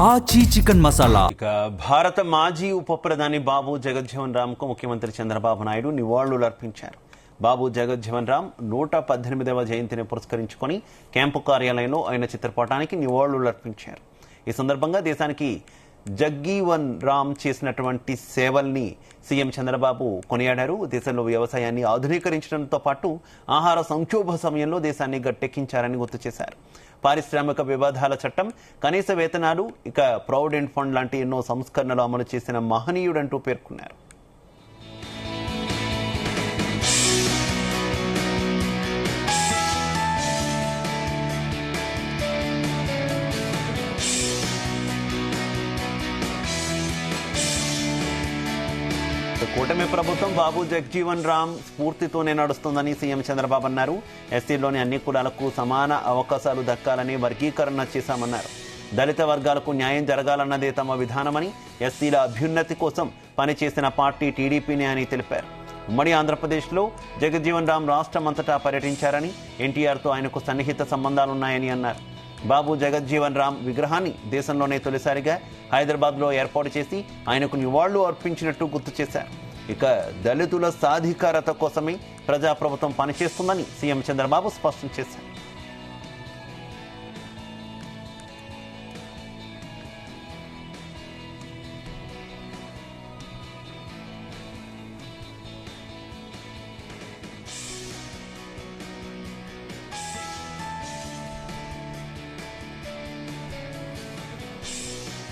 ఆచి చికెన్ మసాలా. ఇక భారత మాజీ ఉప ప్రధాని బాబు జగజ్జీవన్ రామ్ కు ముఖ్యమంత్రి చంద్రబాబు నాయుడు నివాళులు అర్పించారు. బాబు జగజ్జీవన్ రామ్ 118వ జయంతిని పురస్కరించుకొని క్యాంపు కార్యాలయంలో ఆయన చిత్రపటానికి నివాళులు అర్పించారు. ఈ సందర్భంగా దేశానికి జగ్గీవన్ రామ్ చేసినటువంటి సేవల్ని సీఎం చంద్రబాబు కొనియాడారు. దేశంలో వ్యవసాయాన్ని ఆధునీకరించడంతో పాటు ఆహార సంక్షోభ సమయంలో దేశాన్ని గట్టెక్కించారని గుర్తు చేశారు. పారిశ్రామిక వివాదాల చట్టం, కనీస వేతనాలు, ఇక ప్రావిడెంట్ ఫండ్ లాంటి ఎన్నో సంస్కరణలు అమలు చేసిన మహనీయుడంటూ పేర్కొన్నారు. కూటమి ప్రభుత్వం బాబు జగజ్జీవన్ రామ్ స్ఫూర్తితోనే నడుస్తుందని సీఎం చంద్రబాబు అన్నారు. ఎస్సీలోని అన్ని కులాలకు సమాన అవకాశాలు దక్కాలని వర్గీకరణ చేశామన్నారు. దళిత వర్గాలకు న్యాయం జరగాలన్నదే తమ విధానమని, ఎస్సీల అభ్యున్నతి కోసం పనిచేసిన పార్టీ టీడీపీనే అని తెలిపారు. ఉమ్మడి ఆంధ్రప్రదేశ్లో జగజ్జీవన్ రామ్ రాష్ట్రమంతటా పర్యటించారని, ఎన్టీఆర్తో ఆయనకు సన్నిహిత సంబంధాలున్నాయని అన్నారు. బాబు జగజ్జీవన్ రామ్ విగ్రహాన్ని దేశంలోనే తొలిసారిగా హైదరాబాద్లో ఏర్పాటు చేసి ఆయనకు నివాళులు అర్పించినట్టు గుర్తు చేశారు. ఇక దళితుల సాధికారత కోసమే ప్రజాప్రభుత్వం పనిచేస్తుందని సీఎం చంద్రబాబు స్పష్టం చేశారు.